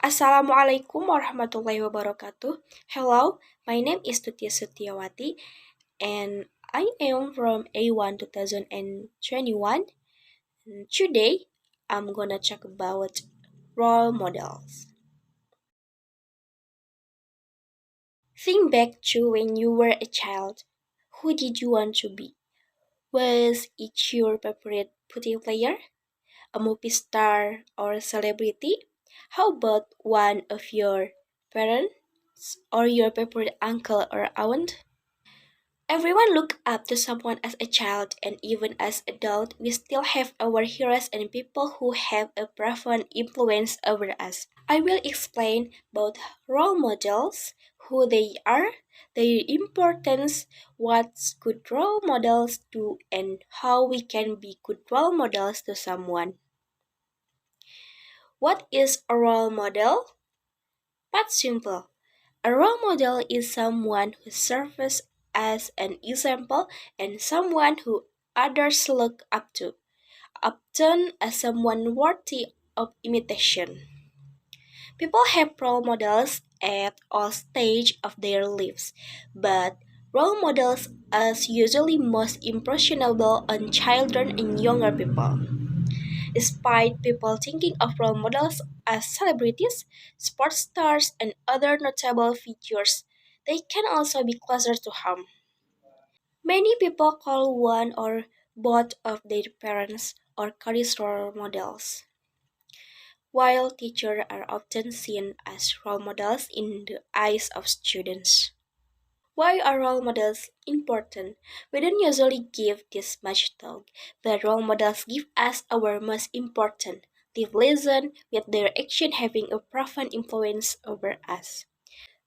Assalamualaikum warahmatullahi wabarakatuh. Hello, my name is Tuti Sutiawati and I am from A1 2021. Today, I'm gonna talk about role models. Think back to when you were a child. Who did you want to be? Was it your favorite football player, a movie star, or a celebrity? How about one of your parents or your favorite uncle or aunt? Everyone look up to someone as a child, and even as adult, we still have our heroes and people who have a profound influence over us. I will explain both role models, who they are, their importance, what good role models do, and how we can be good role models to someone. What is a role model? That's simple. A role model is someone who serves as an example and someone who others look up to, often as someone worthy of imitation. People have role models at all stages of their lives, but role models are usually most impressionable on children and younger people. Despite people thinking of role models as celebrities, sports stars, and other notable figures, they can also be closer to home. Many people call one or both of their parents or career role models, while teachers are often seen as role models in the eyes of students. Why are role models important? We don't usually give this much thought, but role models give us our most important life lesson, with their action having a profound influence over us.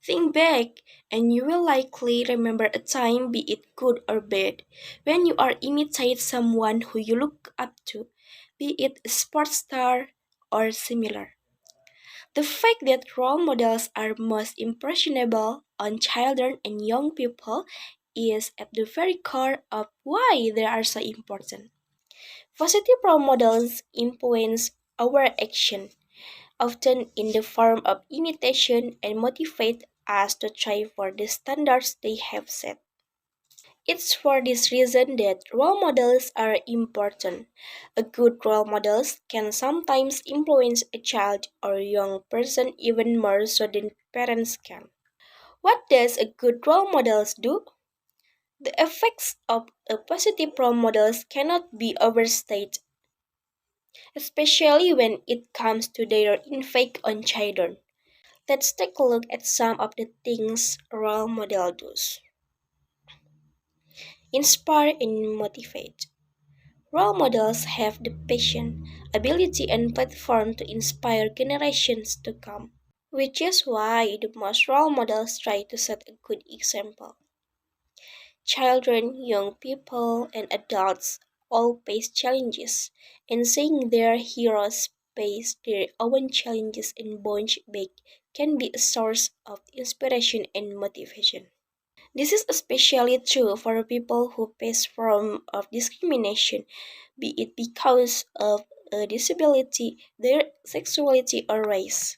Think back, and you will likely remember a time, be it good or bad, when you are imitate someone who you look up to, be it a sports star or similar. The fact that role models are most impressionable on children and young people is at the very core of why they are so important. Positive role models influence our action, often in the form of imitation, and motivate us to strive for the standards they have set. It's for this reason that role models are important. A good role model can sometimes influence a child or young person even more so than parents can. What does a good role model do? The effects of a positive role model cannot be overstated, especially when it comes to their impact on children. Let's take a look at some of the things role model does. Inspire and motivate. Role models have the passion, ability, and platform to inspire generations to come, which is why the most role models try to set a good example. Children, young people, and adults all face challenges, and seeing their heroes face their own challenges and bounce back can be a source of inspiration and motivation. This is especially true for people who face form of discrimination, be it because of a disability, their sexuality, or race.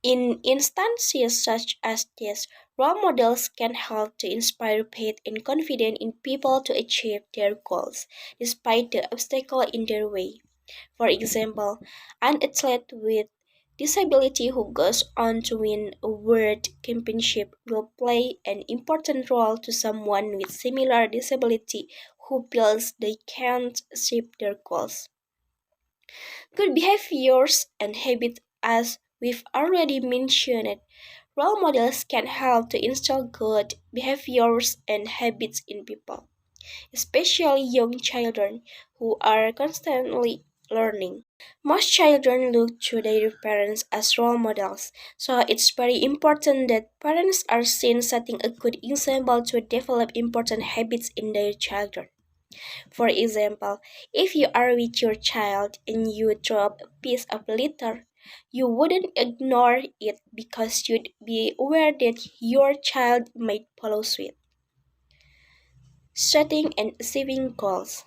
In instances such as this, role models can help to inspire faith and confidence in people to achieve their goals, despite the obstacle in their way. For example, an athlete with disability who goes on to win a world championship will play an important role to someone with similar disability who feels they can't achieve their goals. Good behaviors and habits, as we've already mentioned, role models can help to instill good behaviors and habits in people, especially young children who are constantly learning. Most children look to their parents as role models, so it's very important that parents are seen setting a good example to develop important habits in their children. For example, if you are with your child and you drop a piece of litter, you wouldn't ignore it because you'd be aware that your child might follow suit. Setting and achieving goals.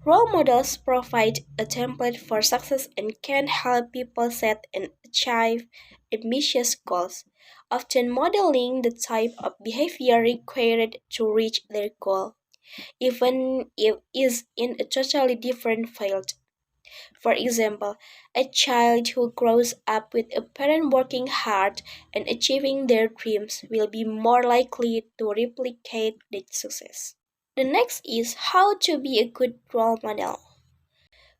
Role models provide a template for success and can help people set and achieve ambitious goals, often modeling the type of behavior required to reach their goal, even if it is in a totally different field. For example, a child who grows up with a parent working hard and achieving their dreams will be more likely to replicate that success. The next is how to be a good role model.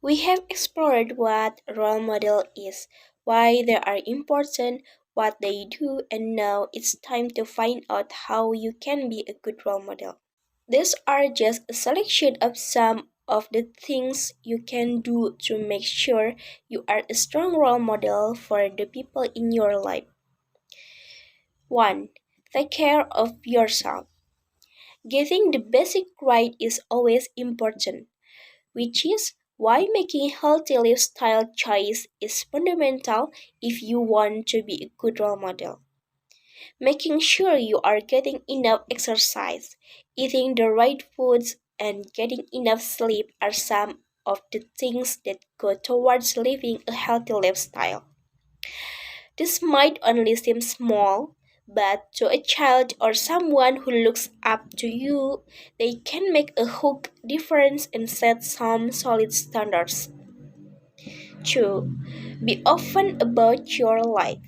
We have explored what a role model is, why they are important, what they do, and now it's time to find out how you can be a good role model. These are just a selection of some of the things you can do to make sure you are a strong role model for the people in your life. 1. Take care of yourself. Getting the basic right is always important, which is why making healthy lifestyle choice is fundamental if you want to be a good role model. Making sure you are getting enough exercise, eating the right foods, and getting enough sleep are some of the things that go towards living a healthy lifestyle. This might only seem small, but to a child or someone who looks up to you, they can make a huge difference and set some solid standards. 2. Be open about your life.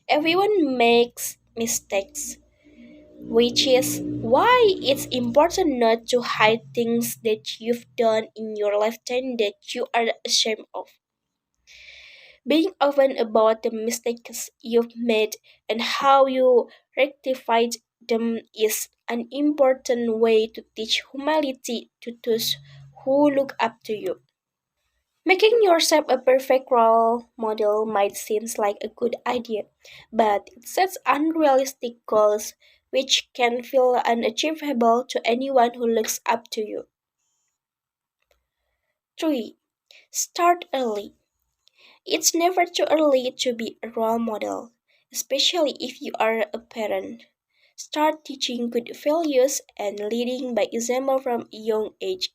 Everyone makes mistakes, which is why it's important not to hide things that you've done in your lifetime that you are ashamed of. Being open about the mistakes you've made and how you rectified them is an important way to teach humility to those who look up to you. Making yourself a perfect role model might seem like a good idea, but it sets unrealistic goals which can feel unachievable to anyone who looks up to you. 3. Start early. It's never too early to be a role model, especially if you are a parent. Start teaching good values and leading by example from a young age.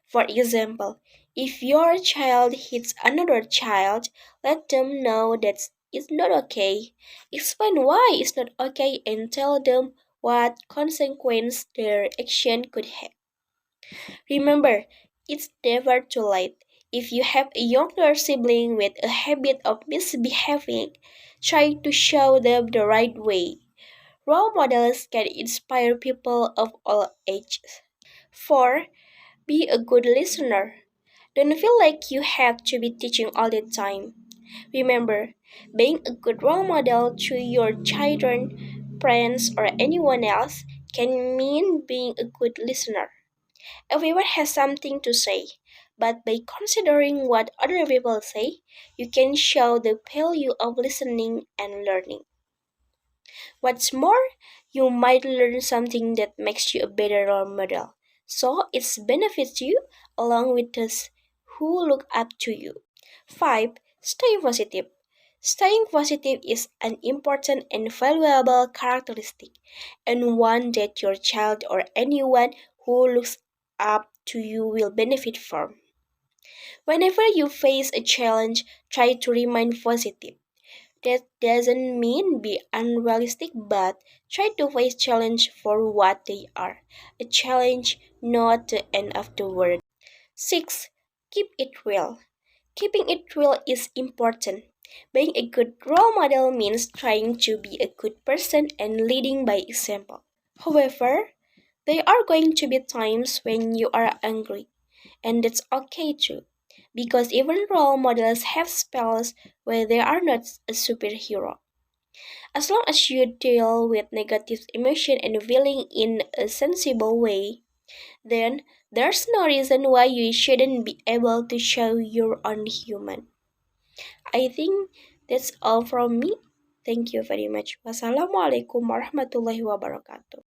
For example, if your child hits another child, let them know that it's not okay. Explain why it's not okay and tell them what consequence their action could have. Remember, it's never too late. If you have a younger sibling with a habit of misbehaving, try to show them the right way. Role models can inspire people of all ages. 4. Be a good listener. Don't feel like you have to be teaching all the time. Remember, being a good role model to your children, friends, or anyone else can mean being a good listener. Everyone has something to say, but by considering what other people say, you can show the value of listening and learning. What's more, you might learn something that makes you a better role model. So it benefits you along with those who look up to you. 5. Stay positive. Staying positive is an important and valuable characteristic, and one that your child or anyone who looks up to you will benefit from. Whenever you face a challenge, try to remain positive. That doesn't mean be unrealistic, but try to face challenge for what they are. A challenge, not the end of the world. 6. Keep it real. Keeping it real is important. Being a good role model means trying to be a good person and leading by example. However, there are going to be times when you are angry, and that's okay too. Because even role models have spells where they are not a superhero. As long as you deal with negative emotion and feeling in a sensible way, then there's no reason why you shouldn't be able to show you're only human. I think that's all from me. Thank you very much. Wassalamualaikum warahmatullahi wabarakatuh.